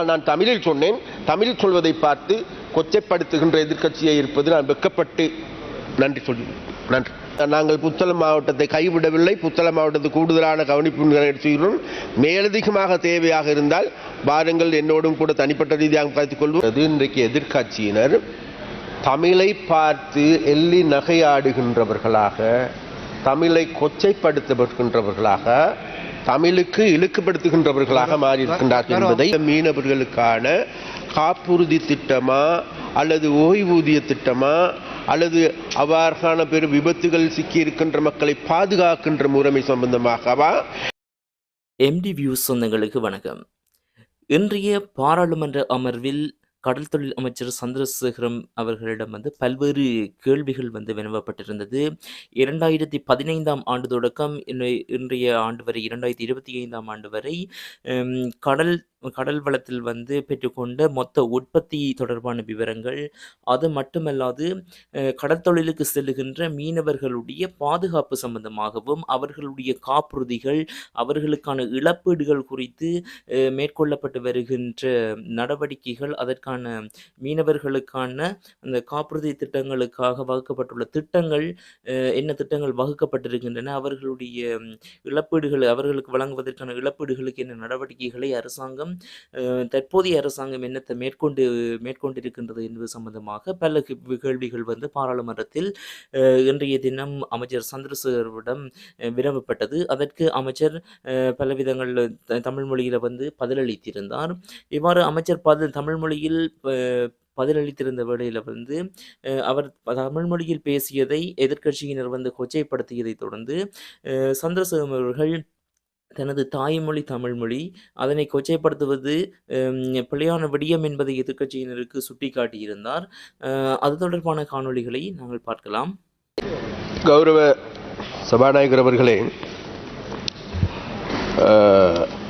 நான் தமிழில் சொன்னேன். தமிழில் சொல்வதை பார்த்து கொச்சைப்படுத்துகின்ற எதிர்க்கட்சியை இருப்பது நான் வெட்கப்பட்டு நன்றி சொல்லி நன்றி. நாங்கள் புத்தளம் மாவட்டத்தை கைவிடவில்லை. புத்தளம் மாவட்டத்துக்கு கூடுதலான கவனிப்பு செய்கிறோம். மேலதிகமாக தேவையாக இருந்தால் வாருங்கள், என்னோடும் கூட தனிப்பட்ட ரீதியாக கருத்துக் கொள்வோம். இன்றைக்கு எதிர்க்கட்சியினர் தமிழை பார்த்து எள்ளி நகையாடுகின்றவர்களாக, தமிழை கொச்சைப்படுத்துகின்றவர்களாக, தமிழுக்கு இழுக்குப்படுத்துகின்றவர்களாக மாறியிருக்கின்றார்கள் என்பதை மீனவர்களுக்கான காப்புறுதி திட்டமா அல்லது ஓய்வூதிய திட்டமா அல்லது அவ்வாறான பெரும் விபத்துகள் சிக்கியிருக்கின்ற மக்களை பாதுகாக்கின்ற முறைமை சம்பந்தமாகவா? எம்டி வியூஸ் சொந்தங்களுக்கு வணக்கம். இன்றைய பாராளுமன்ற அமர்வில் கடல் தொழில் அமைச்சர் சந்திரசேகரம் அவர்களிடம் பல்வேறு கேள்விகள் வினவப்பட்டிருந்தது. 2015 ஆண்டு தொடக்கம் இன்றைய ஆண்டு வரை 2025 ஆண்டு வரை கடல் வளத்தில் பெற்றுக்கொண்ட மொத்த உற்பத்தி தொடர்பான விவரங்கள், அது மட்டுமல்லாது கடற்தொழிலுக்கு செல்லுகின்ற மீனவர்களுடைய பாதுகாப்பு சம்பந்தமாகவும் அவர்களுடைய காப்புறுதிகள், அவர்களுக்கான இழப்பீடுகள் குறித்து மேற்கொள்ளப்பட்டு வருகின்ற நடவடிக்கைகள், அதற்கான மீனவர்களுக்கான அந்த காப்புறுதி திட்டங்களுக்காக வகுக்கப்பட்டுள்ள திட்டங்கள், என்ன திட்டங்கள் வகுக்கப்பட்டிருக்கின்றன, அவர்களுடைய இழப்பீடுகள், அவர்களுக்கு வழங்குவதற்கான இழப்பீடுகளுக்கு என்ன நடவடிக்கைகளை தற்போதைய அரசாங்கம் என்னத்தை மேற்கொண்டிருக்கின்றது என்பது சம்பந்தமாக பல கேள்விகள் பாராளுமன்றத்தில் இன்றைய தினம் அமைச்சர் சந்திரசேகரிடம் வினவப்பட்டது. அதற்கு அமைச்சர் பல விதங்களில் தமிழ் மொழியில் பதிலளித்திருந்தார். இவ்வாறு அமைச்சர் தமிழ் மொழியில் பதிலளித்திருந்த வேளையில் அவர் தமிழ் மொழியில் பேசியதை எதிர்க்கட்சியினர் கொச்சைப்படுத்தியதை தொடர்ந்து சந்திரசேகரம் அவர்கள் தனது தாய்மொழி தமிழ்மொழி, அதனை கொச்சைப்படுத்துவது பிழையான விடயம் என்பதை எதிர்க்கட்சியினருக்கு சுட்டிக்காட்டியிருந்தார். அது தொடர்பான காணொளிகளை நாங்கள் பார்க்கலாம். கௌரவ சபாநாயகர் அவர்களே,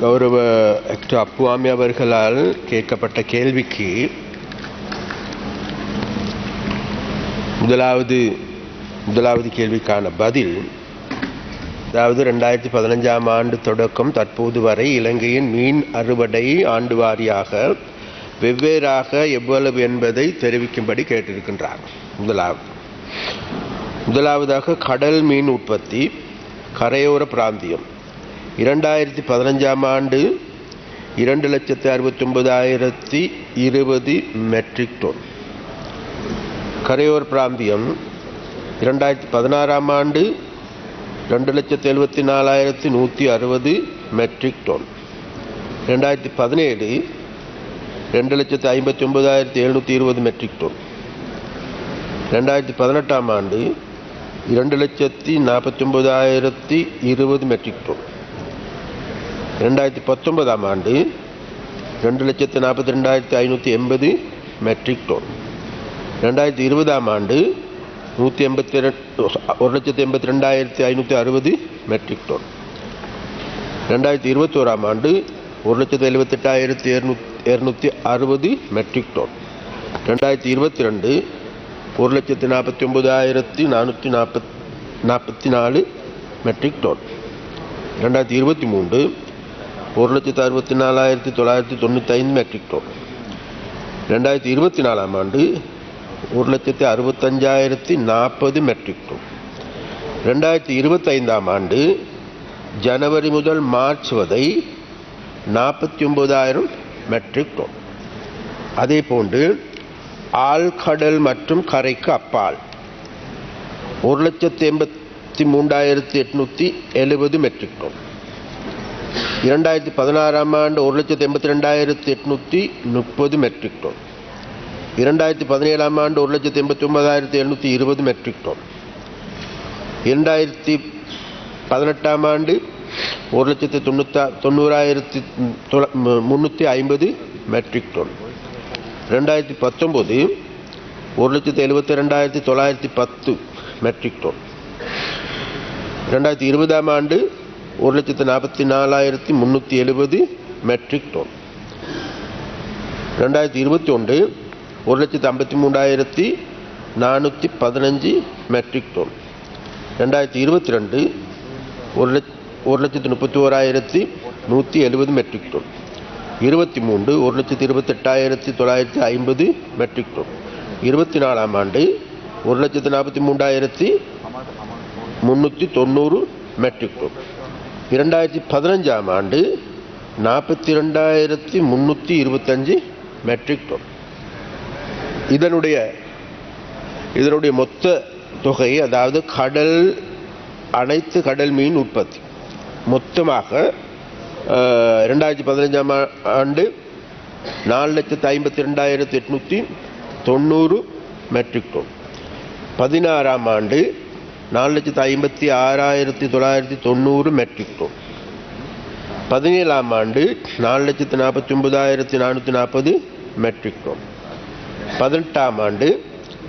கௌரவ அப்புவாமி அவர்களால் கேட்கப்பட்ட கேள்விக்கு முதலாவது கேள்விக்கான பதில், அதாவது 2015 ஆண்டு தொடக்கம் தற்போது வரை இலங்கையின் மீன் அறுவடை ஆண்டு வாரியாக வெவ்வேறாக எவ்வளவு என்பதை தெரிவிக்கும்படி கேட்டிருக்கின்றார். முதலாவதாக கடல் மீன் உற்பத்தி கரையோர பிராந்தியம் 2015 ஆண்டு 2,69,020 மெட்ரிக் டன். கரையோர பிராந்தியம் 2016 ஆண்டு 2,74,160 மெட்ரிக் டன். 2017 2,59,720 matric ton. 2018 ஆண்டு 2,49,020 மெட்ரிக் டன். 2019 ஆண்டு 2,42,580 மெட்ரிக் டன். 2020 ஆண்டு 1,82,560 மெட்ரிக் டன். 2021 ஆண்டு 1,78,260 metric ton. 2022 1,49,444 metric ton. 2023 1,64,995 metric ton. 2024 ஆண்டு 1,65,040 மெட்ரிக் டன். 2025 ஆண்டு ஜனவரி முதல் மார்ச் வரை 49,000 மெட்ரிக் டன். அதே போன்று ஆழ்கடல் மற்றும் கரைக்கு அப்பால் 1,83,870 மெட்ரிக் டன். 2016 ஆண்டு 1,82,830 மெட்ரிக் டன். 2017 ஆண்டு 1,89,720 மெட்ரிக் டன். 2018 ஆண்டு 1,90,350 மெட்ரிக் டன். 2019 1,72,910 matric ton. 2020 ஆண்டு 1,44,370 metric tonne. 2021 1,53,415 metric ton. 2022 1,31,170 metric tonne. 23 1,28,950 metric tonne. 24ஆம் ஆண்டு 1,43,390 மெட்ரிக் டன். 2015ஆம் ஆண்டு 42,325 மெட்ரிக் டன். இதனுடைய மொத்த தொகை, அதாவது அனைத்து கடல் மீன் உற்பத்தி மொத்தமாக 2015ஆம் ஆண்டு 4,52,890 மெட்ரிக் டன். 16ஆம் ஆண்டு 4,56,990 மெட்ரிக் டன். 17ஆம் ஆண்டு 4,49,440 மெட்ரிக் டன். 18ஆம் ஆண்டு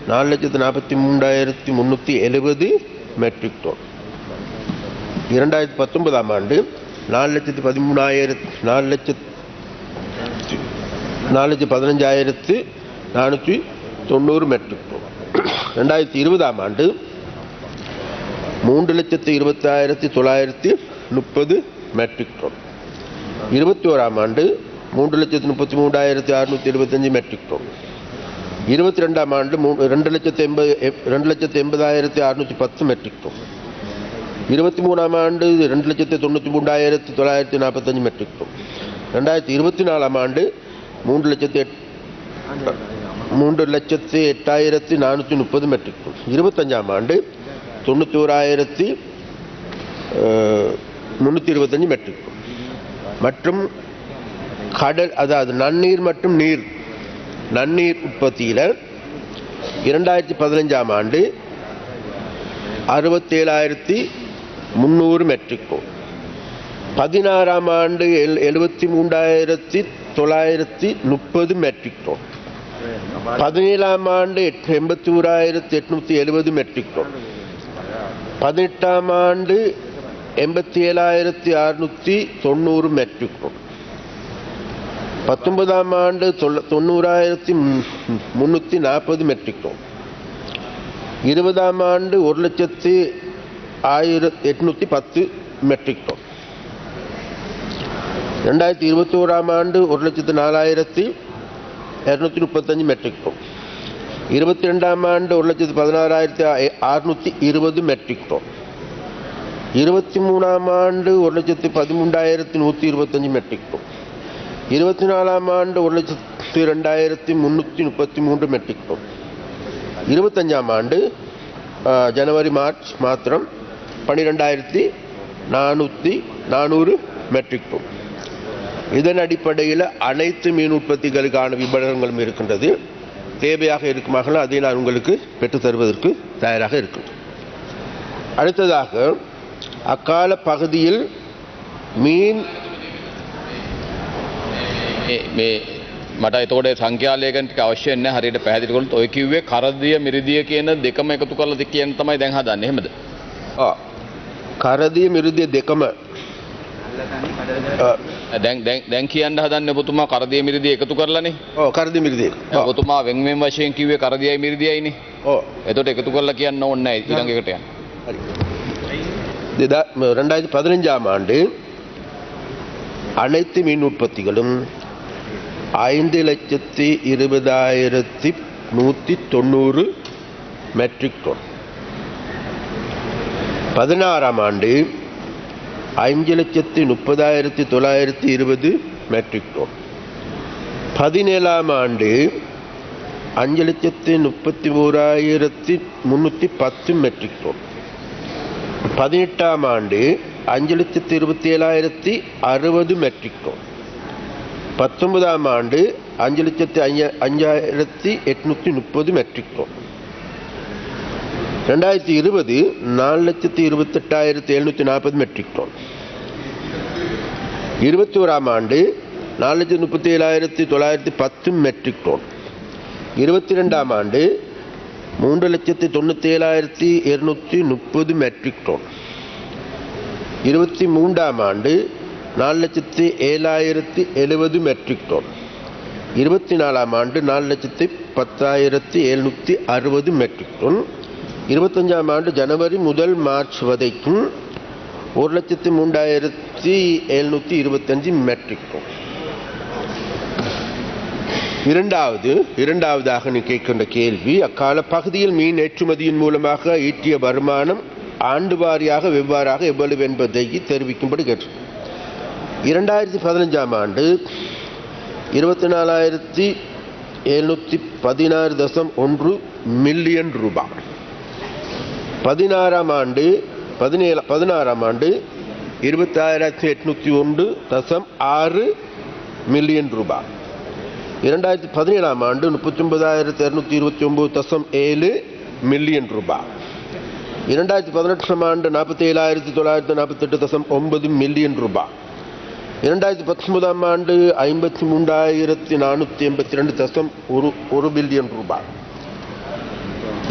4,43,370 மெட்ரிக் டன். 2019ஆம் ஆண்டு 4,15,490 மெட்ரிக் டன். 2020ஆம் ஆண்டு 3,26,930 மெட்ரிக் டன். 21ஆம் ஆண்டு 3,33,675 மெட்ரிக் டன். 22ஆம் ஆண்டு 2,80,610 மெட்ரிக் டன். 23ஆம் ஆண்டு 2,93,945 மெட்ரிக் டன். 2024ஆம் ஆண்டு 3,08,430 மெட்ரிக் டன். 25ஆம் ஆண்டு 91,325 மெட்ரிக் டன். மற்றும் அதாவது நன்னீர் மற்றும் நன்னீர் உற்பத்தியில் 2015ஆம் ஆண்டு 67,300 மெட்ரிக் டன். 16ஆம் ஆண்டு 73,930 மெட்ரிக் டன். 17ஆம் ஆண்டு 81,870 மெட்ரிக் டன். 18ஆம் ஆண்டு 87,690 மெட்ரிக் டன். 19ஆம் ஆண்டு 90,340 மெட்ரிக் டன். 20ஆம் ஆண்டு 1,08,10 மெட்ரிக் டன். 2021ஆம் ஆண்டு 1,04,235 மெட்ரிக் டன். 22ஆம் ஆண்டு 1,16,620 மெட்ரிக் டன். 23ஆம் ஆண்டு 1,13,125 மெட்ரிக் டன். 24ஆம் ஆண்டு 1,02,333 மெட்ரிக் டன். 25ஆம் ஆண்டு ஜனவரி மார்ச் மாத்திரம் 12,400 மெட்ரிக் டன். இதன் அடிப்படையில் அனைத்து மீன் உற்பத்திகளுக்கான விபரங்களும் இருக்கின்றது. தேவையாக இருக்குமாக அதை நான் உங்களுக்கு பெற்றுத் தருவதற்கு தயாராக இருக்கின்றேன். அடுத்ததாக அக்கால பகுதியில் மீன் මට එතකොට සංඛ්‍යාලයකට ටික අවශ්‍ය නැහැ හරියට පැහැදිලි කරොත් ඔය කිව්වේ කරදිය මිරිදිය කියන දෙකම එකතු කරලා කියන තමයි දැන් හදන්නේ එහෙමද? කරදිය මිරිදිය දෙකම දැන් කියන්න හදන්නේ ඔබතුමා කරදිය මිරිදිය එකතු කරලානේ. ඔව් කරදිය මිරිදිය. ඔබතුමා වෙන් වෙන් වශයෙන් කිව්වේ කරදියයි මිරිදියයිනේ. ඔව්. එතකොට එකතු කරලා කියන්න ඕනේ නැහැ ඊළඟ එකට යන්න. හරි. 2015ஆம் ஆண்டு அனைத்து மீன் உற்பத்திகளும் 5,20,190 மெட்ரிக் டன். 16ஆம் ஆண்டு 5,30,920 மெட்ரிக் டன். 17ஆம் ஆண்டு 5,31,310 மெட்ரிக் டன். 18ஆம் ஆண்டு 5,27,060 மெட்ரிக் டன். 19ஆம் ஆண்டு 5,05,830 மெட்ரிக் டன். 2020 4,28,740 matric ton. 21ஆம் ஆண்டு 4,37,910 மெட்ரிக் டன். 22ஆம் ஆண்டு 3,97,230 மெட்ரிக் டன். 23ஆம் ஆண்டு 4,07,070 மெட்ரிக் டன். 24ஆம் ஆண்டு 4,10,760 மெட்ரிக் டன். 25ஆம் ஆண்டு ஜனவரி முதல் மார்ச் வரைக்கும் 1,03,725 மெட்ரிக் டன். இரண்டாவதாக நீ கேட்கின்ற கேள்வி, அக்கால பகுதியில் மீன் ஏற்றுமதியின் மூலமாக ஈட்டிய வருமானம் ஆண்டு வாரியாக வெவ்வாறாக எவ்வளவு என்பதை தெரிவிக்கும்படி கேட்டு. 2015ஆம் ஆண்டு 24,716.1 மில்லியன் ரூபாய். 16ஆம் ஆண்டு 26,801.6 மில்லியன் ரூபாய். 2017ஆம் ஆண்டு 39,229.7 மில்லியன் ரூபாய். 2018ஆம் ஆண்டு 47,948.9 மில்லியன் ரூபாய். 2019ஆம் ஆண்டு 53,482.1 பில்லியன் ரூபாய்.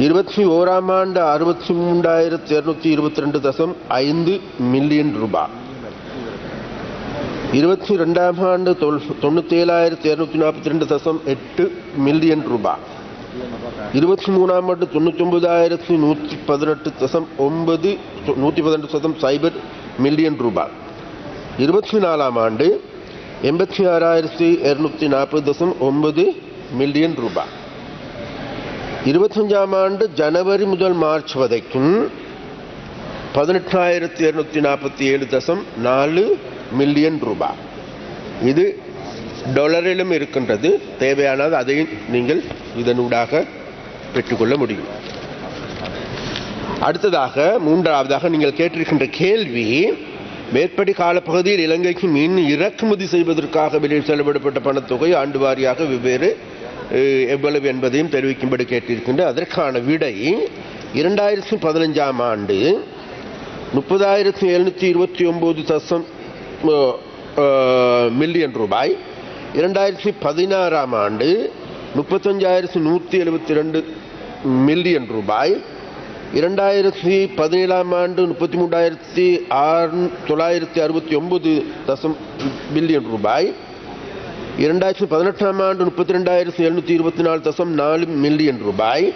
21ஆம் ஆண்டு 63,222.5 மில்லியன் ரூபாய். 22ஆம் ஆண்டு 97,242.8 மில்லியன் ரூபாய். 23ஆம் ஆண்டு 99,118.0 மில்லியன் ரூபாய். 24ஆம் ஆண்டு 86,240.9 மில்லியன் ரூபாய். 25ஆம் ஆண்டு ஜனவரி முதல் மார்ச் வரைக்கும் 18,247.4 மில்லியன் ரூபாய். இது டாலரிலும் இருக்கின்றது. தேவையானது அதையும் நீங்கள் இதனூடாக பெற்றுக்கொள்ள முடியும். அடுத்ததாக மூன்றாவதாக நீங்கள் கேட்டிருக்கின்ற கேள்வி, மேற்படி காலப்பகுதியில் இலங்கைக்கு மீன் இறக்குமதி செய்வதற்காக வெளியில் செலவிடப்பட்ட பணத்தொகை ஆண்டு வாரியாக வெவ்வேறு எவ்வளவு என்பதையும் தெரிவிக்கும்படி கேட்டிருக்கின்ற. அதற்கான விடை 2015ஆம் ஆண்டு 30,729 மில்லியன் ரூபாய். 2016ஆம் ஆண்டு 35,172 மில்லியன் ரூபாய். 2017ஆம் ஆண்டு 33,969 பில்லியன் ரூபாய். 2018ஆம் ஆண்டு 32,724.4 மில்லியன் ரூபாய்.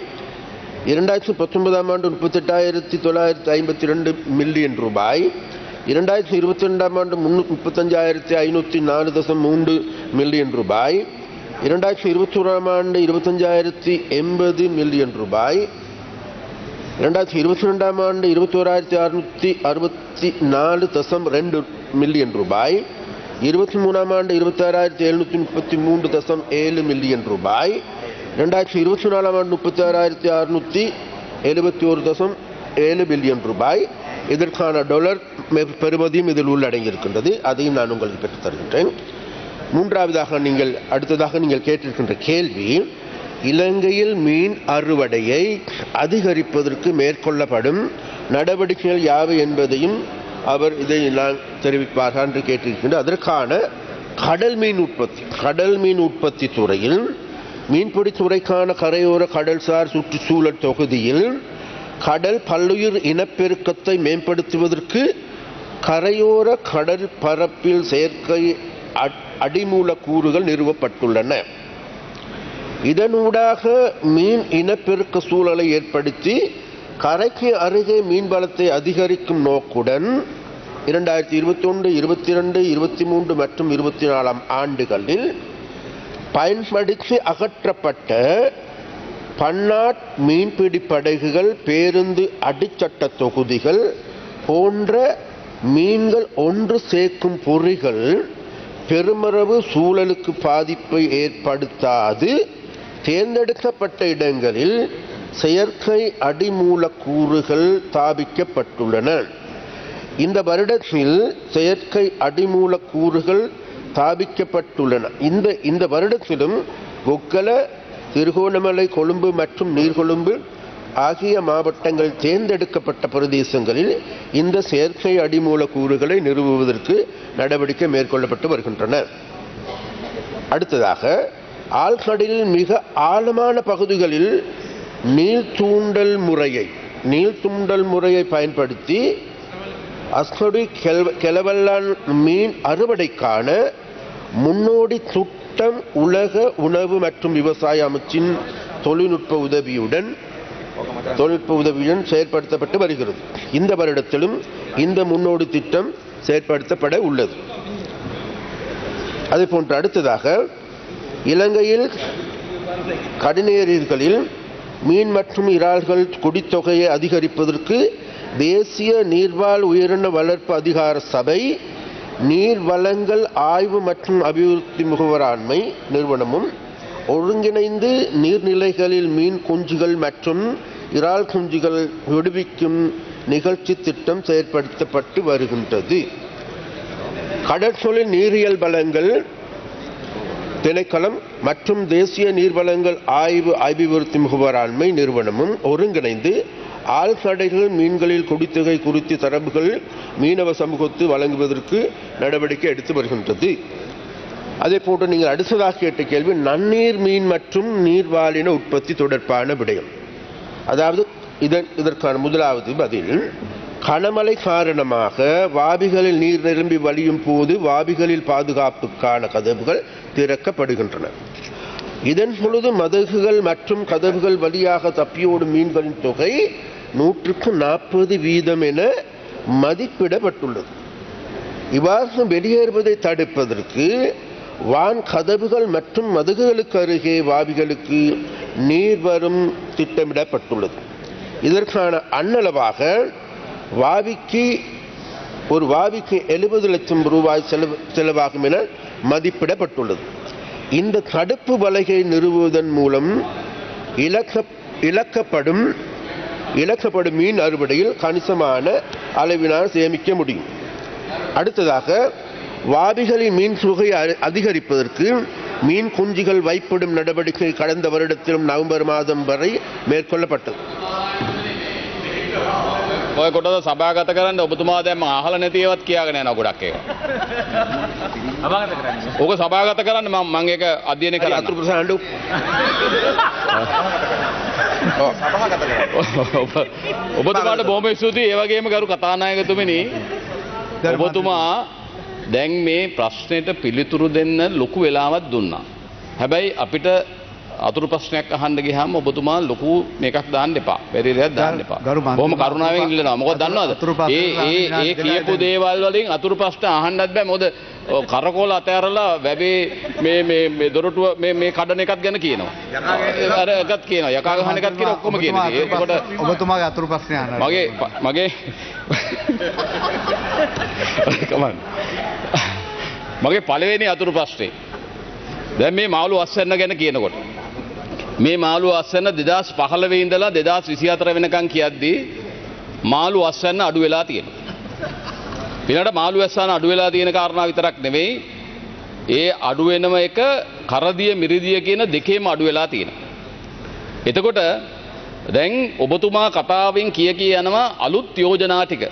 2019ஆம் ஆண்டு 38,952 மில்லியன் ரூபாய். 2022ஆம் ஆண்டு 35,504.3 மில்லியன் ரூபாய். 2021ஆம் ஆண்டு 25,080 மில்லியன் ரூபாய். 2022ஆம் ஆண்டு 21,664.2 மில்லியன் ரூபாய். 23ஆம் ஆண்டு 26,733.7 மில்லியன் ரூபாய். 2024ஆம் ஆண்டு 36,671.7 பில்லியன் ரூபாய். இதற்கான டாலர் பெறுமதியும் இதில் உள்ளடங்கியிருக்கின்றது. அதையும் நான் உங்களுக்கு பெற்றுத் தருகின்றேன். அடுத்ததாக நீங்கள் கேட்டிருக்கின்ற கேள்வி, இலங்கையில் மீன் அறுவடையை அதிகரிப்பதற்கு மேற்கொள்ளப்படும் நடவடிக்கைகள் யாவை என்பதையும் அவர் இதை நான் தெரிவிப்பார்கள் என்று கேட்டிருக்கின்றார். அதற்கான கடல் மீன் உற்பத்தி துறையில் மீன்பிடி துறைக்கான கரையோர கடல்சார் சுற்றுச்சூழல் தொகுதியில் கடல் பல்லுயிர் இனப்பெருக்கத்தை மேம்படுத்துவதற்கு கரையோர கடல் பரப்பில் செயற்கை அடிமூலக்கூறுகள் நிறுவப்பட்டுள்ளன. இதனூடாக மீன் இனப்பெருக்க சூழலை ஏற்படுத்தி கரைக்கு அருகே மீன்வளத்தை அதிகரிக்கும் நோக்குடன் 2021, 22, 23 மற்றும் 24ஆம் ஆண்டுகளில் பயன்படுத்தி அகற்றப்பட்ட பன்னாட் மீன்பிடி படகுகள், பேருந்து அடிச்சட்ட தொகுதிகள் போன்ற மீன்கள் ஒன்று சேர்க்கும் பொறிகள் பெருமளவு சூழலுக்கு பாதிப்பை ஏற்படுத்தாது தேர்ந்தெடுக்கப்பட்ட இடங்களில் செயற்கை அடிமூலக்கூறுகள் ஸ்தாபிக்கப்பட்டுள்ளன. இந்த வருடத்தில் செயற்கை அடிமூலக்கூறுகள் ஸ்தாபிக்கப்பட்டுள்ளன. இந்த வருடத்திலும் கொக்கல, திருகோணமலை, கொழும்பு மற்றும் நீர்கொழும்பு ஆகிய மாவட்டங்கள் தேர்ந்தெடுக்கப்பட்ட பிரதேசங்களில் இந்த செயற்கை அடிமூலக்கூறுகளை நிறுவுவதற்கு நடவடிக்கை மேற்கொள்ளப்பட்டு வருகின்றன. அடுத்ததாக, ஆழ்கடலில் மிக ஆழமான பகுதிகளில் நீள்தூண்டல் முறையை பயன்படுத்தி அஸ்கடி கெலவல்லான் மீன் அறுவடைக்கான முன்னோடி திட்டம் உலக உணவு மற்றும் விவசாய அமைச்சின் தொழில்நுட்ப உதவியுடன் செயற்படுத்தப்பட்டு வருகிறது. இந்த வருடத்திலும் இந்த முன்னோடி திட்டம் செயற்படுத்தப்பட உள்ளது. அதேபோன்று அடுத்ததாக இலங்கையில் கடனேறிகளில் மீன் மற்றும் இறால்கள் குடித்தொகையை அதிகரிப்பதற்கு தேசிய நீர்வாழ் உயிரின வளர்ப்பு அதிகார சபை நீர்வளங்கள் ஆய்வு மற்றும் அபிவிருத்தி முகவராண்மை நிறுவனமும் ஒருங்கிணைந்து நீர்நிலைகளில் மீன் குஞ்சுகள் மற்றும் இறால் குஞ்சுகள் விடுவிக்கும் நிகழ்ச்சி திட்டம் செயற்படுத்தப்பட்டு வருகின்றது. கடற்தொழில் நீரியல் வளங்கள் திணைக்களம் மற்றும் தேசிய நீர்வளங்கள் ஆய்வு அபிவிருத்தி முகவராண்மை நிறுவனமும் ஒருங்கிணைந்து ஆழ்கடல்கள் மீன்களில் குடித்தொகை குறித்து தரவுகள் மீனவ சமூகத்து வழங்குவதற்கு நடவடிக்கை எடுத்து வருகின்றது. அதே போன்று நீங்கள் அடுத்ததாக கேட்ட கேள்வி நன்னீர் மீன் மற்றும் நீர்வாழின உற்பத்தி தொடர்பான விடயம். அதாவது இதற்கான முதலாவது பதில், கனமழை காரணமாக வாபிகளில் நீர் நிரம்பி வழியும் போது வாபிகளில் பாதுகாப்புக்கான கதவுகள் திறக்கப்படுகின்றன. இதன் பொழுது மதகுகள் மற்றும் கதவுகள் வழியாக தப்பியோடும் மீன்களின் தொகை 140% என மதிப்பிடப்பட்டுள்ளது. இவ்வாறு வெளியேறுவதை தடுப்பதற்கு வான் கதவுகள் மற்றும் மதகுகளுக்கு அருகே வாபிகளுக்கு நீர் வரும் திட்டமிடப்பட்டுள்ளது. இதற்கான அன்னளவாக ஒரு வாவிக்கு 70 லட்சம் ரூபாய் செலவாகும் என மதிப்பிடப்பட்டுள்ளது. இந்த தடுப்பு வலையை நிறுவுவதன் மூலம் இழக்கப்படும் மீன் அறுவடையில் கணிசமான அளவினால் சேமிக்க முடியும். அடுத்ததாக வாபிகளின் மீன் தொகையை அதிகரிப்பதற்கு மீன் குஞ்சுகள் வைப்பிடும் நடவடிக்கை கடந்த வருடத்திலும் நவம்பர் மாதம் வரை மேற்கொள்ளப்பட்டது. ඔය කොටස සභාගත කරන්න ඔබතුමා දැන් අහලා නැති ඒවත් කියාගෙන යනවා ගොඩක් ඒවා. ඕක සභාගත කරන්න මම ඒක අධ්‍යයනය කරන්න. අතුරු ප්‍රසන්න ඔබතුමාට බොහොම ස්තුතියි. ඒ වගේම ගරු කතානායකතුමනි, ඔබතුමා දැන් මේ ප්‍රශ්නෙට පිළිතුරු දෙන්න ලොකු වෙලාවක් දුන්නා. හැබැයි අපිට අතුරු ප්‍රශ්නයක් අහන්න ගියාම ඔබතුමා ලොකු මේකක් දාන්න එපා. පෙරේරයක් දාන්න එපා. බොහොම කරුණාවෙන් ඉල්ලනවා. මොකද දන්නවද? ඒ කියපු දේවල් වලින් අතුරු ප්‍රශ්න අහන්නත් බෑ. මොකද කරකෝල අතෑරලා වැබේ මේ දොරටුව මේ කඩන එකත් ගැන කියනවා. අර එකත් කියනවා. යකා ගහන එකත් කියන ඔක්කොම කියනවා. ඒකට ඔබතුමාගේ අතුරු ප්‍රශ්නේ අහන්න. මගේ පළවෙනි අතුරු ප්‍රශ්නේ. දැන් මේ මාළු අස්වැන්න ගැන කියනකොට මේ මාළු අස්වැන්න 2015 ඉඳලා 2024 වෙනකන් කියද්දී මාළු අස්වැන්න අඩු වෙලා තියෙනවා. පිනට මාළු අස්වැන්න අඩු වෙලා තියෙන කාරණා විතරක් නෙවෙයි, ඒ අඩු වෙනම එක කරදිය මිරිදිය කියන දෙකේම අඩු වෙලා තියෙනවා. එතකොට දැන් ඔබතුමා කතාවෙන් කිය යනවා අලුත් යෝජනා ටික.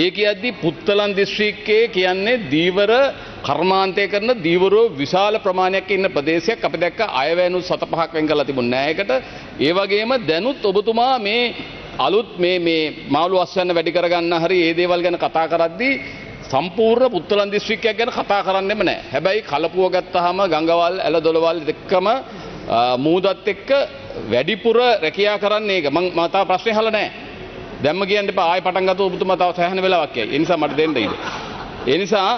ඒ කියද්දී පුත්තලන් දිස්ත්‍රික්කයේ කියන්නේ දීවර කර්මාන්තය කරන දීවරෝ විශාල ප්‍රමාණයක් ඉන්න ප්‍රදේශයක්. අපි දැක්ක අයවැයනු 7-5ක් වෙන් කරලා තිබුණ නෑ ඒකට. ඒ වගේම දැනුත් ඔබතුමා මේ අලුත් මේ මාළු අස්වැන්න වැඩි කරගන්න හරි ඒ දේවල් ගැන කතා කරද්දී සම්පූර්ණ පුත්තලන් දිස්ත්‍රික්කයක් ගැන කතා කරන්නෙම නෑ. හැබැයි කලපුව ගත්තාම ගංගවල් ඇල දොළවල් දෙකම මූදත් එක්ක වැඩිපුර රැකියා කරන්නේ ඒක. මම තාම ප්‍රශ්නේ අහලා නෑ. දැම්ම කියන්න එපා. ආයෙ පටන් ගත්තොත් ඔබතුමා තව සෑහෙන වෙලාවක් යයි. ඒ නිසා මට දෙන්න ඉන්න. ඒ නිසා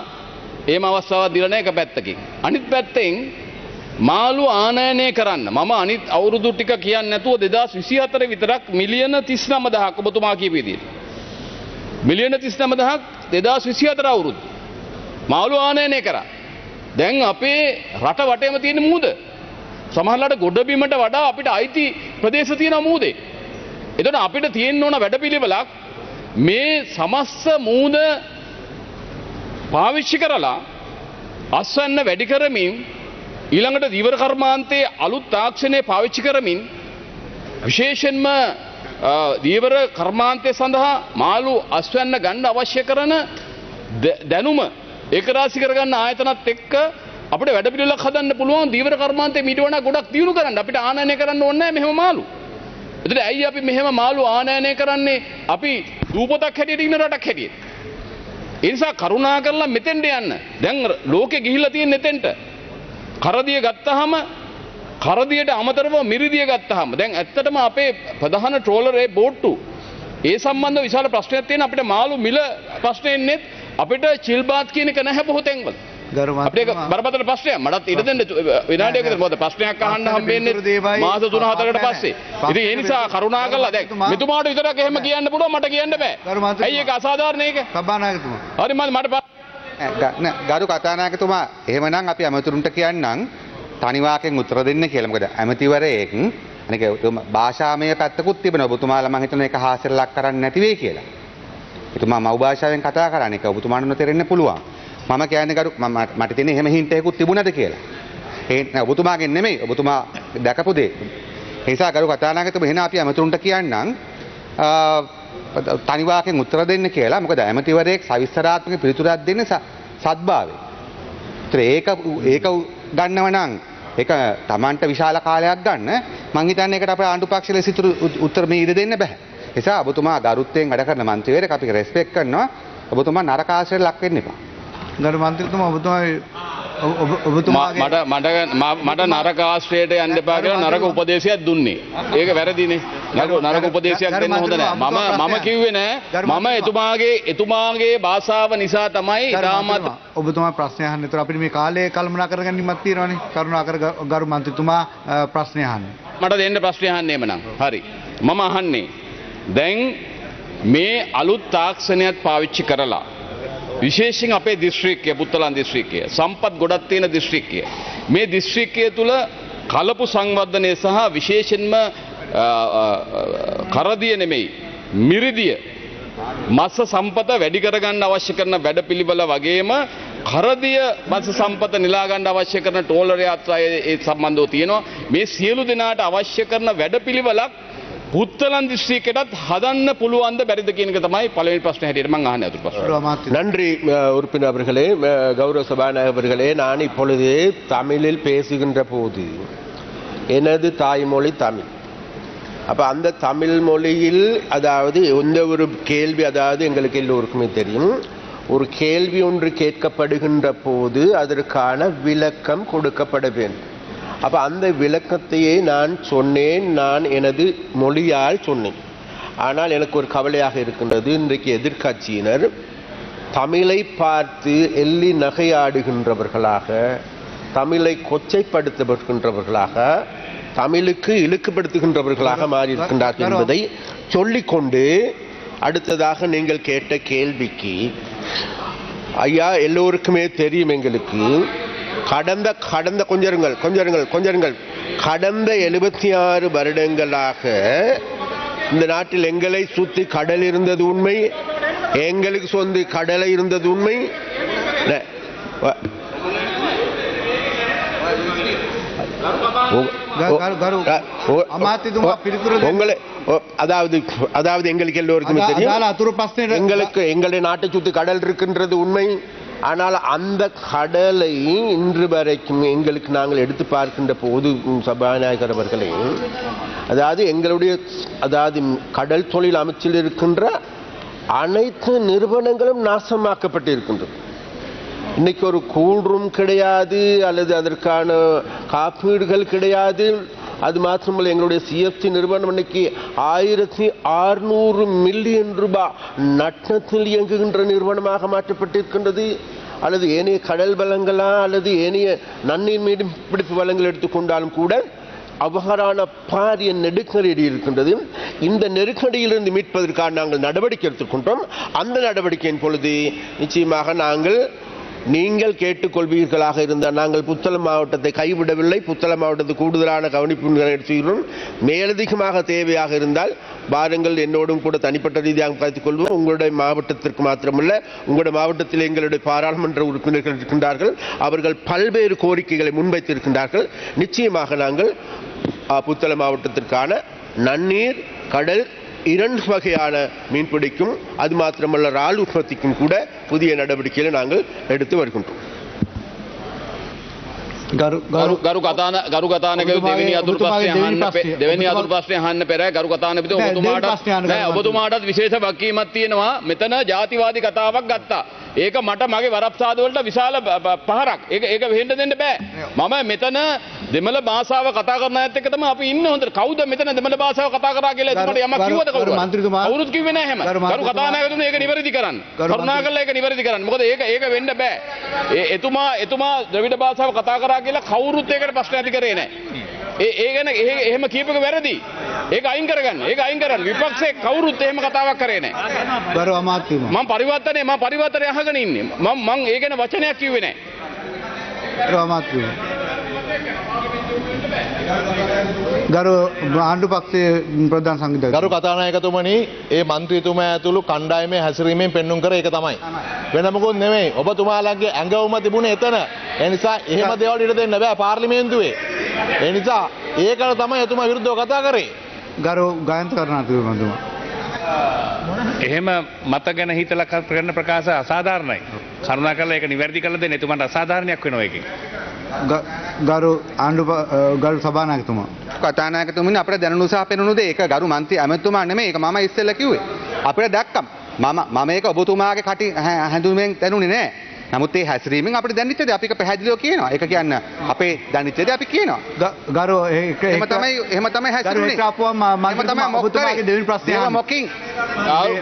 එහෙම අවස්ථාවක් දීලා නැහැ එක පැත්තකින්. අනිත් පැත්තෙන් මාළු ආනයනය කරන්න මම අනිත් අවුරුදු ටික කියන්නේ නැතුව 2024 විතරක් මිලියන 39000ක් ඔබතුමා කියපු විදිහට. මිලියන 39000ක් 2024 අවුරුද්ද මාළු ආනයනය කරා. දැන් අපේ රට වටේම තියෙන මූද සමහරවිට ගොඩබිමට වඩා අපිට අයිති ප්‍රදේශ තියෙන මූදේ. එතකොට අපිට තියෙන්න ඕන වැඩපිළිවෙලක් මේ සමස්ත මූද පාවිච්චි කරලා අස්වැන්න වැඩි කරමින් ඊළඟට දීවර කර්මාන්තයේ අලුත් තාක්ෂණය පාවිච්චි කරමින් විශේෂයෙන්ම දීවර කර්මාන්තය සඳහා මාළු අස්වැන්න ගන්න අවශ්‍ය කරන දැනුම ඒකරාශි කරගන්න ආයතනත් එක්ක අපිට වැඩපිළිවෙලක් හදන්න පුළුවන්. දීවර කර්මාන්තයේ මීට වඩා ගොඩක් දියුණු කරන්න අපිට ආනයනය කරන්න ඕනේ නැහැ මෙහෙම මාළු. එතකොට ඇයි අපි මෙහෙම මාළු ආනයනය කරන්නේ? අපි දූපතක් හැටියට ඉන්න රටක් හැටියට. ඒ නිසා කරුණා කරලා මෙතෙන්ට යන්න. දැන් ලෝකෙ ගිහිල්ලා තියෙන එතෙන්ට. කරදිය ගත්තාම කරදියට අමතරව මිරිදිය ගත්තාම දැන් ඇත්තටම අපේ ප්‍රධාන ට්‍රෝලරේ බෝට්ටු ඒ සම්බන්ධව විශාල ප්‍රශ්නයක් තියෙන. අපිට මාළු මිල ප්‍රශ්නේ එන්නේ අපිට චිල්බාත් කියන එක නැහැ බොහෝ තැන්වල. ගරු අපේ මන්ත්‍රීතුමා බරපතල ප්‍රශ්නයක්. මටත් ඉඩ දෙන්න විනාඩියකට මොකද ප්‍රශ්නයක් අහන්න හම්බෙන්නේ මාස 3-4කට පස්සේ. ඉතින් ඒ නිසා කරුණාකරලා දැන් මෙතුමාට විතරක් එහෙම කියන්න පුළුවන් මට කියන්න බෑ. ඇයි ඒක අසාධාරණ ඒක? සභානායකතුමා හරි මට ගරු කතානායකතුමා එහෙමනම් අපි ඇමතුරුන්ට කියන්නම් තනි වාක්‍යයෙන් උත්තර දෙන්න කියලා. මොකද ඇමතිවරයෙක් අනික භාෂාමය පැත්තකුත් තිබෙනවා. ඔබතුමාලා මම හිතනවා ඒක හාස්‍යයට ලක් කරන්නේ නැති වෙයි කියලා. එතුමා මව් භාෂාවෙන් කතා කරන්නේ ඒක ඔබතුමාට නොතේරෙන්න පුළුවන්. මම කියන්නේ ගරු මට තියෙන එහෙම හින්ට් එකකුත් තිබුණාද කියලා. ඒ ඔබතුමාගෙන් නෙමෙයි ඔබතුමා දැකපු දේ. ඒ නිසා ගරු කතානායකතුමා එහෙනම් අපි ඇමතුරුන්ට කියන්නම් තනි වාක්‍යයෙන් උත්තර දෙන්න කියලා. මොකද ඇමතිවරයෙක් සවිස්තරාත්මක පිළිතුරක් දෙන්නේ සත්භාවයෙන්. ඒක ගන්නව නම් ඒක Tamanට විශාල කාලයක් ගන්න මං හිතන්නේ ඒකට අපේ ආණ්ඩු පක්ෂ ලෙස උත්තර මේ ඉඩ දෙන්න බෑ. ඒ නිසා ඔබතුමා ගරුත්වයෙන් වැඩ කරන මන්ත්‍රීවරයෙක් අපි රෙස්පෙක්ට් කරනවා. ඔබතුමා නරක ආශ්‍රයයට ලක් වෙන්න එපා. ගරු මන්ත්‍රීතුමා මට නරක ආශ්‍රයයට යන්න එපා කියලා නරක උපදේශයක් දුන්නේ. ඒක වැරදිනේ. නරක උපදේශයක් දෙන්න හොඳ නෑ. මම කිව්වේ නෑ. මම එතුමාගේ භාෂාව නිසා තමයි ඊටමත් ඔබතුමා ප්‍රශ්න අහන්න. ඒතර අපිට මේ කාලේ කල්පනා කරගන්නීමක් තියෙනවානේ. කරුණාකර ගරු මන්ත්‍රීතුමා ප්‍රශ්න අහන්න. මට දෙන්න ප්‍රශ්න අහන්න එමනම්. හරි. මම අහන්නේ දැන් මේ අලුත් තාක්ෂණයක් පාවිච්චි කරලා විශේෂයෙන් අපේ දිස්ත්‍රික්කය පුත්තලන් දිස්ත්‍රික්කය සම්පත් ගොඩක් තියෙන දිස්ත්‍රික්කය මේ දිස්ත්‍රික්කය තුල කලපු සංවර්ධනය සහ විශේෂයෙන්ම කරදිය නෙමෙයි මිරිදිය මත්ස්‍ය සම්පත වැඩි කරගන්න අවශ්‍ය කරන වැඩපිළිවෙල වගේම කරදිය මත්ස්‍ය සම්පත නිලා ගන්න අවශ්‍ය කරන ටෝලර් යාත්‍රා ඒ සම්බන්ධව තියෙනවා මේ සියලු දෙනාට අවශ්‍ය කරන වැඩපිළිවෙලක් புத்தளம் டிஸ்ட்ரிக்டட் ஹதන්න පුළුවන්ද බැරිද කියන එක තමයි පළවෙනි ප්‍රශ්නේ හැටියට මම අහන්නේ අතුරු ප්‍රශ්න. நன்றி உறுப்பினர் அவர்களே, கௌரவ சபாநாயகர் அவர்களே, நான் இப்பொழுது தமிழில் பேசுகின்ற போது எனது தாய்மொழி தமிழ். அப்போ அந்த தமிழ் மொழியில் அதாவது எந்த ஒரு கேள்வி அதாவது எங்களுக்கு எல்லோருக்குமே தெரியும் ஒரு கேள்வி ஒன்று கேட்கப்படுகின்ற போது அதற்கான விளக்கம் கொடுக்கப்பட வேண்டும். அப்போ அந்த விளக்கத்தையே நான் சொன்னேன், நான் எனது மொழியால் சொன்னேன். ஆனால் எனக்கு ஒரு கவலையாக இருக்கின்றது, இன்றைக்கு எதிர்க்கட்சியினர் தமிழை பார்த்து எள்ளி நகையாடுகின்றவர்களாக, தமிழை கொச்சைப்படுத்துகின்றவர்களாக, தமிழுக்கு இழுக்குப்படுத்துகின்றவர்களாக மாறியிருக்கின்றார்கள் என்பதை சொல்லிக்கொண்டு அடுத்ததாக நீங்கள் கேட்ட கேள்விக்கு ஐயா எல்லோருக்குமே தெரியும் எங்களுக்கு கடந்த கொஞ்சருங்கள் கடந்த 76 வருடங்களாக இந்த நாட்டில் எங்களை சுற்றி கடல் இருந்தது உண்மை, எங்களுக்கு சொந்த கடலை இருந்தது உண்மை. அதாவது எங்களுக்கு எல்லோருக்குமே தெரியும் எங்களுடைய நாட்டை சுற்றி கடல் இருக்கின்றது உண்மை. ஆனால் அந்த கடலை இன்று வரைக்கும் எங்களுக்கு நாங்கள் எடுத்து பார்க்கின்ற போது சபாநாயகர் அவர்களே, அதாவது எங்களுடைய கடல் தொழில் அமைச்சில் இருக்கின்ற அனைத்து நிறுவனங்களும் நாசமாக்கப்பட்டு இருக்கின்றது. இன்னைக்கு ஒரு கூல் ரூம் கிடையாது, அல்லது அதற்கான காப்பீடுகள் கிடையாது. அது மாத்திரமல்ல, எங்களுடைய சிஎஃப்சி நிறுவனம் இன்னைக்கு 1600 மில்லியன் ரூபாய் நட்டத்தில் இயங்குகின்ற நிறுவனமாக மாற்றப்பட்டிருக்கின்றது. அல்லது ஏனைய கடல் வளங்களா அல்லது ஏனைய நன்னீர் மீன்பிடிப்பு வளங்கள் எடுத்துக்கொண்டாலும் கூட அபகரான பாரிய நெருக்கடி இருக்கின்றது. இந்த நெருக்கடியிலிருந்து மீட்பதற்காக நாங்கள் நடவடிக்கை எடுத்துக்கொண்டோம். அந்த நடவடிக்கையின் பொழுது நிச்சயமாக நீங்கள் கேட்டுக்கொள்வீர்களாக இருந்தால் நாங்கள் புத்தளம் மாவட்டத்தை கைவிடவில்லை. புத்தளம் மாவட்டத்துக்கு கூடுதலான கவனிப்பு எடுத்துக்கிறோம். மேலதிகமாக தேவையாக இருந்தால் பாருங்கள், என்னோடும் கூட தனிப்பட்ட ரீதியாக கருத்துக் கொள்வோம். உங்களுடைய மாவட்டத்திற்கு மாத்திரமல்ல, உங்களுடைய மாவட்டத்தில் எங்களுடைய பாராளுமன்ற உறுப்பினர்கள் இருக்கின்றார்கள். அவர்கள் பல்வேறு கோரிக்கைகளை முன்வைத்திருக்கின்றார்கள். நிச்சயமாக நாங்கள் புத்தளம் மாவட்டத்திற்கான நன்னீர், கடல் இரண்டு வகையான மீன்பிடிக்கும், அது மாத்திரமல்ல இறால் உற்பத்திக்கும் கூட புதிய நடவடிக்கைகளை நாங்கள் எடுத்து வருகின்றோம். ගරු කතානක දෙවෙනි අතුරු ප්‍රශ්නය අහන්න පෙර ගරු කතානපති ඔබතුමාටත් විශේෂ වගකීමක් තියෙනවා. මෙතන ජාතිවාදී කතාවක් ගත්තා. ඒක මට මගේ වරප්‍රසාද වලට විශාල පහරක්. ඒක වෙහෙන්න දෙන්න බෑ. මම මෙතන දෙමළ භාෂාව කතා කරන අයත් එක්ක තමයි අපි ඉන්නේ හොඳට. කවුද මෙතන දෙමළ භාෂාව කතා කරා කියලා එතකොට යමක් කිව්වද කවුරුද? කවුරුත් කිව්වේ නෑ හැම. ගරු කතානායකතුමනි ඒක නිවැරදි කරන්න. කරුණාකරලා ඒක නිවැරදි කරන්න. මොකද ඒක වෙන්න බෑ. එතුමා ද්‍රවිඩ භාෂාව කතා කරා කියලා කවුරුත් ඒකට ප්‍රශ්න ඇති කරේ නෑ. ඒ ගැන එහෙම කියපක වැරදි. ඒක අයින් කරගන්න. ඒක අයින් කරන්න. විපක්ෂයේ කවුරුත් එහෙම කතාවක් කරේ නෑ. ගරු අමාත්‍යතුමා. මම පරිවර්තනය අහගෙන ඉන්නේ. මම ඒ ගැන වචනයක් කිව්වේ නෑ. ගරු අමාත්‍යතුමා. ගරු ආණ්ඩු පක්ෂයේ ප්‍රධාන සංවිධායක ගරු කතානායකතුමනි ඒ මන්ත්‍රීතුමා ඇතුළු කණ්ඩායමේ හැසිරීමෙන් පෙන්눔 කර ඒක තමයි. වෙන මොකුත් නෙමෙයි. ඔබතුමාලගේ ඇඟවුම තිබුණේ එතන. ඒ නිසා එහෙම දේවල් ඉඩ දෙන්න බෑ පාර්ලිමේන්තුවේ. ඒ නිසා ඒකට තමයි එතුමා විරුද්ධව කතා කරේ. ගරු ගායන්ත කරුණාතිලකතුමා. එහෙම මත ගැන හිතලා කරන ප්‍රකාශ අසාධාරණයි. කරුණාකරලා ඒක නිවැරදි කරලා දෙන්න. එතුමාට අසාධාරණයක් වෙනවා ඒකෙන්. ගරු සභානායකතුමා. කතානායකතුමනි අපිට දැනුණු සහ පෙනුණු දේ ඒක ගරු මන්ත්‍රී ඇමතුමා නෙමෙයි. ඒක මම ඉස්සෙල්ලා කිව්වේ. අපිට දැක්කම්. මම ඒක ඔබතුමාගේ කටි හැඳුන්වෙන් දැනුනේ නෑ. නමුත් ඒ හැසිරීමෙන් අපිට දැනෙච්ච දේ අපි ඒක පැහැදිලිව කියනවා. ඒක කියන්න අපේ දැනෙච්ච දේ අපි කියනවා. ගරු එහෙම තමයි හැසිරුනේ. ඒක ආපුවම මම ඔබතුමාගේ දෙවෙනි ප්‍රශ්නය මොකින්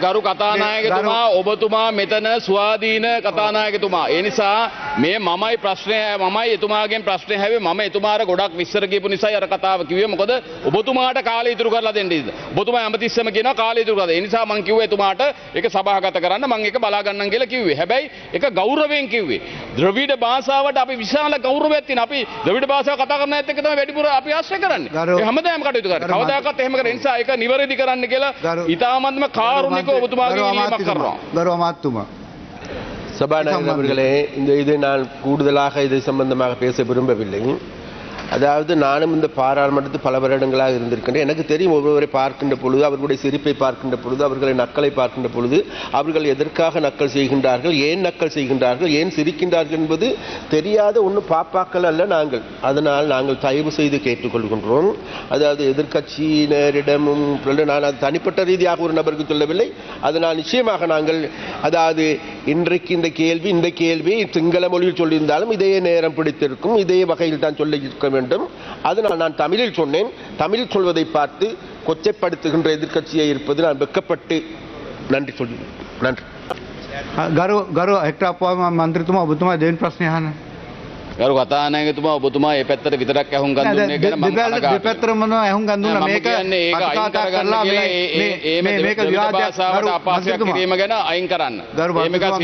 ගරු කතානායකතුමා ඔබතුමා මෙතන ස්වාධීන කතානායකතුමා. ඒ නිසා මේ මමයි එතුමාගෙන් ප්‍රශ්නය හැවේ. මම එතුමාට ගොඩක් විස්තර කියපු නිසායි අර කතාව කිව්වේ. මොකද ඔබතුමාට කාලය ඉතුරු කරලා දෙන්න ඉතින්. ඔබතුමා හැමතිස්සෙම කියනවා කාලය ඉතුරු කරලා. ඒ නිසා මම කිව්වා එතුමාට ඒක සභාගත කරන්න මම ඒක බලා ගන්නම් කියලා කිව්වේ. හැබැයි ඒක ගෞරවයෙන් කිව්වේ. ද්‍රවිඩ භාෂාවට අපි විශාල ගෞරවයක් තියෙනවා. අපි ද්‍රවිඩ භාෂාව කතා කරන අයත් එක්ක තමයි වැඩිපුර අපි ආශ්‍රය කරන්නේ. ඒ හැමදාම කටයුතු කරන්නේ. කවදාකවත් එහෙම කරන්නේ නිසා ඒක නිවැරදි කරන්න කියලා ඊටාමත්ම காரணிක ඔබතුමාගේ ඉල්ලීමක් කරනවා. ගරු අමාත්‍යතුமா. சபாநாயகர் அவர்களே, இதை நான் கூடுதலாக இதை சம்பந்தமாக பேச விரும்பவில்லை. அதாவது நானும் இந்த பாராளுமன்றத்தில் பல வருடங்களாக இருந்திருக்கின்றேன். எனக்கு தெரியும் ஒருவரை பார்க்கின்ற பொழுது, அவர்களுடைய சிரிப்பை பார்க்கின்ற பொழுது, அவர்களை நக்கலை பார்க்கின்ற பொழுது அவர்கள் எதற்காக நக்கல் செய்கின்றார்கள், ஏன் நக்கல் செய்கின்றார்கள், ஏன் சிரிக்கின்றார்கள் என்பது தெரியாத ஒன்று பாப்பாக்கள் அல்ல நாங்கள். அதனால் நாங்கள் தயவு செய்து கேட்டுக்கொள்கின்றோம். அதாவது எதிர்கட்சியினரிடமும் நான் அது தனிப்பட்ட ரீதியாக ஒரு நபருக்கு சொல்லவில்லை. அதனால் நிச்சயமாக நாங்கள் அதாவது இன்றைக்கு இந்த கேள்வி சிங்கள மொழியில் சொல்லியிருந்தாலும் இதே நேரம் பிடித்திருக்கும், இதே வகையில் தான் சொல்லியிருக்க வேண்டும். அதனால் நான் தமிழில் சொன்னேன். தமிழில் சொல்வதை பார்த்து கொச்சைப்படுத்துகின்ற எதிர்க்கட்சியை இருப்பது நான் வெட்கப்பட்டு நன்றி சொல்கிறேன். நன்றி. ගරු එක්ටාපුවම මන්ත්‍රීතුමා ඔබතුමා දෙවෙනි ප්‍රශ්නය අහන්න. ගරු කතානායකතුමා ඔබතුමා මේ පැත්තට විතරක් ඇහුම් ගන්න දුන්නේ ගැන මම දෙපැත්තටම ඇහුම් ගන්න දුන්නා. මේක ඒක අයින් කරගන්න කියලා මේක විවාදයක් අපහාසයක් කිරීම ගැන අයින් කරන්න.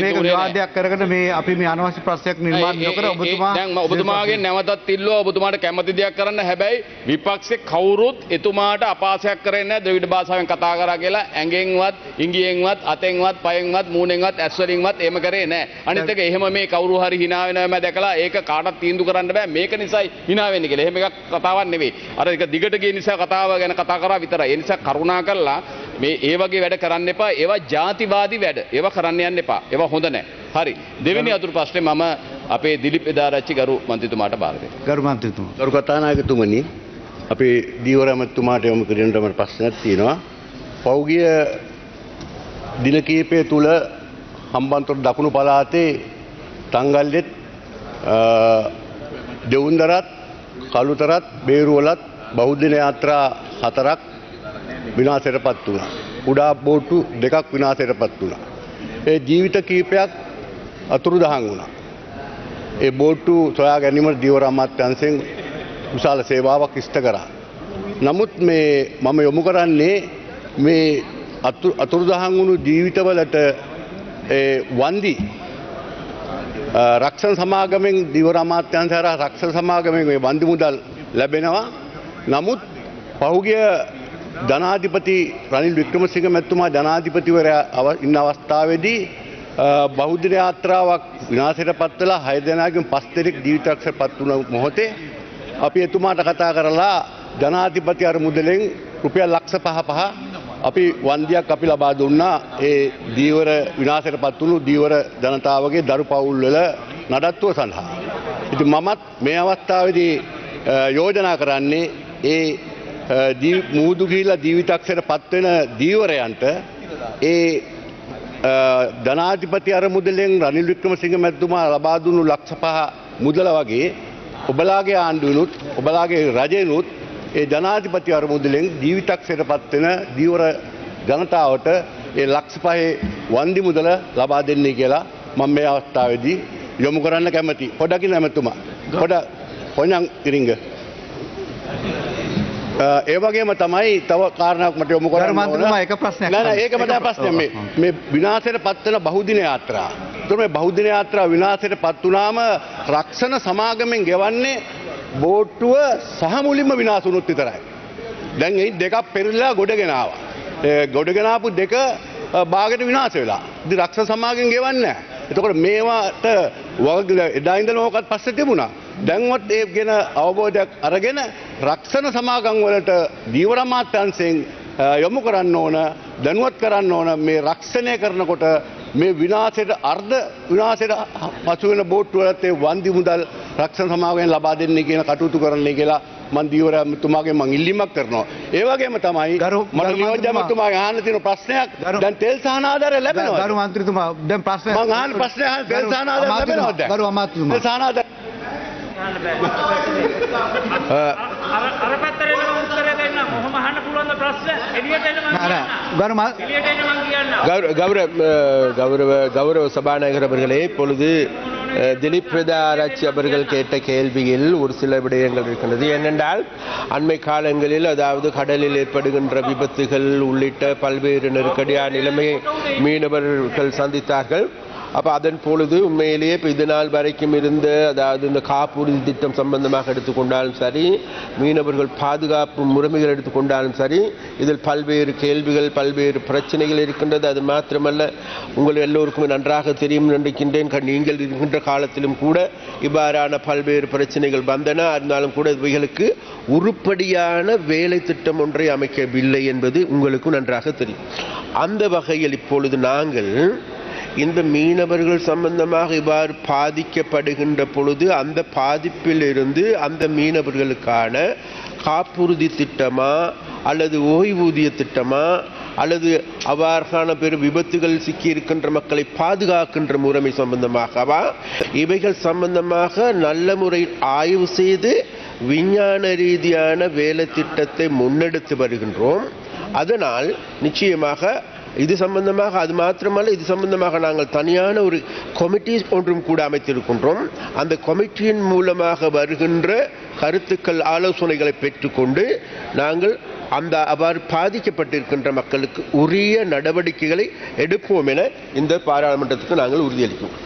මේක විවාදයක් කරගෙන මේ අපි මේ අනවශ්‍ය ප්‍රශ්නයක් නිර්මාණය නොකර ඔබතුමා දැන් ඔබතුමාගෙන් නැවතත් ඉල්ලුවා ඔබතුමාට කැමති දෙයක් කරන්න. හැබැයි විපක්ෂේ කවුරුත් එතුමාට අපහාසයක් කරන්නේ නැහැ. ද්‍රවිඩ භාෂාවෙන් කතා කරා කියලා ඇඟෙන්වත් ඉංගියෙන්වත් අතෙන්වත් පයෙන්වත් මූණෙන්වත් ඇස් වලින්වත් එහෙම කරේ නැහැ. අනිත් එක එහෙම මේ කවුරු හරි hina වෙනවම දැකලා ඒක තීන්දු කරන්න බෑ. මේක නිසායි hina වෙන්නේ කියලා. එහෙම එකක් කතාවක් නෙවෙයි. අර ඒක දිගට ගිය නිසා කතාව ගැන කතා කරා විතරයි. ඒ නිසා කරුණා කරලා මේ ඒ වගේ වැඩ කරන්න එපා. ඒවා ජාතිවාදී වැඩ. ඒවා කරන්න යන්න එපා. ඒවා හොඳ නැහැ. හරි. දෙවෙනි අතුරු ප්‍රශ්නේ මම අපේ දිලිප් එදාරච්චි ගරු මන්ත්‍රීතුමාට බාර දෙනවා. ගරු මන්ත්‍රීතුමා. ගරු කතානායකතුමනි, අපේ දීවර ඇමතුමාට යොමු කරන ප්‍රශ්නයක් තියෙනවා. පෞගිය දින කිහිපය තුල හම්බන්තොට දකුණු පළාතේ තංගල්ලෙත් දෙවුන්දරත් කළුතරත් බේරුවලත් බෞද්ධ යාත්‍රා 4ක් විනාශයටපත් වුණා. කුඩා බෝට්ටු 2ක් විනාශයටපත් වුණා. ඒ ජීවිත කීපයක් අතුරුදහන් වුණා. ඒ බෝට්ටු සොයා ගැනීමට දීවර අමාත්‍යාංශයෙන් විශාල සේවාවක් ඉෂ්ට කරා. නමුත් මේ මම යොමු කරන්නේ මේ අතුරුදහන් වුණු ජීවිතවලට වන්දි රක්ෂණ සමාගමෙන් දීවර අමාත්‍යාංශය හරහා රක්ෂණ සමාගමෙන් මේ වන්දි මුදල් ලැබෙනවා. නමුත් පහුගිය ජනාධිපති රනිල් වික්‍රමසිංහ මැතිතුමා ජනාධිපතිවරයා ඉන්න අවස්ථාවේදී බෞද්ධ යාත්‍රාවක් විනාශයටපත් වෙලා 6 දෙනාගෙන් 5 දෙනෙක් ජීවිත රක්ෂණයටපත් වුණ මොහොතේ අපි එතුමාට කතා කරලා ජනාධිපති අර මුදලෙන් රුපියල් ලක්ෂ 5 අපි වන්දියක් අපි ලබා දුන්නා ඒ දීවර විනාශයටපත් වුණු දීවර ජනතාවගේ දරු පවුල් වල නඩත්තුව සඳහා. ඉතින් මමත් මේ අවස්ථාවේදී යෝජනා කරන්නේ ඒ මුහුදු ගිහිලා ජීවිතක්ෂයට පත්වෙන දීවරයන්ට ඒ ධනාධිපති අරමුදලෙන් රනිල් වික්‍රමසිංහ මැතිතුමා ලබා දුන්නු ලක්ෂ 5 මුදල වගේ ඔබලාගේ ආණ්ඩුවනුත් ඔබලාගේ රජයනුත් ඒ ජනාධිපති අරමුදලෙන් ජීවිතක්ෂයට පත්වෙන දීවර ජනතාවට ඒ ලක්ෂ 5 වන්දි මුදල ලබා දෙන්නේ කියලා මම මේ අවස්ථාවේදී යොමු කරන්න කැමතියි. පොඩකින් ඇමතුමා. පොඩ හොයන් ඉරිංග. ඒ වගේම තමයි තව කාරණාවක් මට යොමු කරන්න ඕන. එක ප්‍රශ්නයක්. නෑ නෑ ඒකම තමයි ප්‍රශ්නේ. මේ විනාශයට පත් වෙන බහුදින යාත්‍රා. ඒතර මේ බහුදින යාත්‍රා විනාශයට පත් වුණාම රක්ෂණ සමාගමෙන් ගෙවන්නේ බෝට්ටුව සහ මුලින්ම විනාශ වුණොත් විතරයි. දැන් මේ දෙකක් පෙරලා ගොඩගෙන ආවා. ඒ ගොඩගෙන ආපු දෙක භාගයට විනාශ වෙලා. ඉතින් රක්ෂණ සමාගමෙන් ගෙවන්නේ නැහැ. එතකොට මේවට එදා ඉඳලා මොකක්ද පස්සේ තිබුණා. දැන්වත් ඒ ගැන අවබෝධයක් අරගෙන රක්ෂණ සමාගම් වලට දීවර අමාත්‍යාංශයෙන් යොමු කරන්න ඕන, දැනුවත් කරන්න ඕන මේ රක්ෂණය කරනකොට මේ විනාශයට විනාශයට පසු වෙන බෝට්ටු වලට ඒ වන්දි මුදල් රක්ෂණ සමාගමෙන් ලබා දෙන්නේ කියන කටයුතු කරන්නයි කියලා මම දීවරතුමාගෙන් මම ඉල්ලීමක් කරනවා. ඒ වගේම තමයි මට නියෝජ්‍යමතුමාගෙන් අහන්න තියෙන ප්‍රශ්නයක් දැන් තෙල් සහන ආධාරය ලැබෙනවද? ගරු මන්ත්‍රීතුමා දැන් ප්‍රශ්න මම අහන ප්‍රශ්නේ අහන්න තෙල් සහන ආධාරය ලැබෙනවද? ගරු අමාත්‍යතුමා. තෙල් සහන ආධාරය අර පැත්තට එන උත්තරය දෙන්න කොහොම අහන්න පුළුවන්ද ප්‍රශ්න එළියට එන්න මම එළියට එන්න මම කියන්න கௌரவ சபாநாயகர் அவர்களே இப்பொழுது திலீப் பிரதா ஆராய்ச்சி அவர்கள் கேட்ட கேள்வியில் ஒரு சில விடயங்கள் இருக்கின்றது. ஏனென்றால் அண்மை காலங்களில் அதாவது கடலில் ஏற்படுகின்ற விபத்துகள் உள்ளிட்ட பல்வேறு நெருக்கடியான நிலைமையை மீனவர்கள் சந்தித்தார்கள். அப்போ அதன் பொழுது உண்மையிலேயே இப்போ இது நாள் வரைக்கும் இருந்த அதாவது இந்த காப்புறுதி திட்டம் சம்பந்தமாக எடுத்துக்கொண்டாலும் சரி, மீனவர்கள் பாதுகாப்பு முறைமைகள் எடுத்துக்கொண்டாலும் சரி, இதில் பல்வேறு கேள்விகள் பல்வேறு பிரச்சனைகள் இருக்கின்றது. அது மாத்திரமல்ல, உங்கள் எல்லோருக்கும் நன்றாக தெரியும் நினைக்கின்றேன், நீங்கள் இருக்கின்ற காலத்திலும் கூட இவ்வாறான பல்வேறு பிரச்சனைகள் வந்தன. இருந்தாலும் கூட இவைகளுக்கு உருப்படியான வேலை திட்டம் ஒன்றை அமைக்கவில்லை என்பது உங்களுக்கும் நன்றாக தெரியும். அந்த வகையில் இப்பொழுது நாங்கள் இந்த மீனவர்கள் சம்பந்தமாக இவ்வாறு பாதிக்கப்படுகின்ற பொழுது அந்த பாதிப்பில் இருந்து அந்த மீனவர்களுக்கான காப்புறுதி திட்டமா அல்லது ஓய்வூதிய திட்டமா அல்லது அவ்வாறான பெரும் விபத்துகள் சிக்கியிருக்கின்ற மக்களை பாதுகாக்கின்ற முறைமை சம்பந்தமாகவா, இவைகள் சம்பந்தமாக நல்ல முறையில் ஆய்வு செய்து விஞ்ஞான ரீதியான வேலை திட்டத்தை முன்னெடுத்து வருகின்றோம். அதனால் நிச்சயமாக இது சம்பந்தமாக, அது மாத்திரமல்ல, இது சம்பந்தமாக நாங்கள் தனியான ஒரு கமிட்டி ஒன்றும் கூட அமைத்திருக்கின்றோம். அந்த கமிட்டியின் மூலமாக வருகின்ற கருத்துக்கள் ஆலோசனைகளை பெற்றுக்கொண்டு நாங்கள் அந்த அவ்வாறு பாதிக்கப்பட்டிருக்கின்ற மக்களுக்கு உரிய நடவடிக்கைகளை எடுப்போம் என இந்த பாராளுமன்றத்துக்கு நாங்கள் உறுதியளிக்கிறோம்.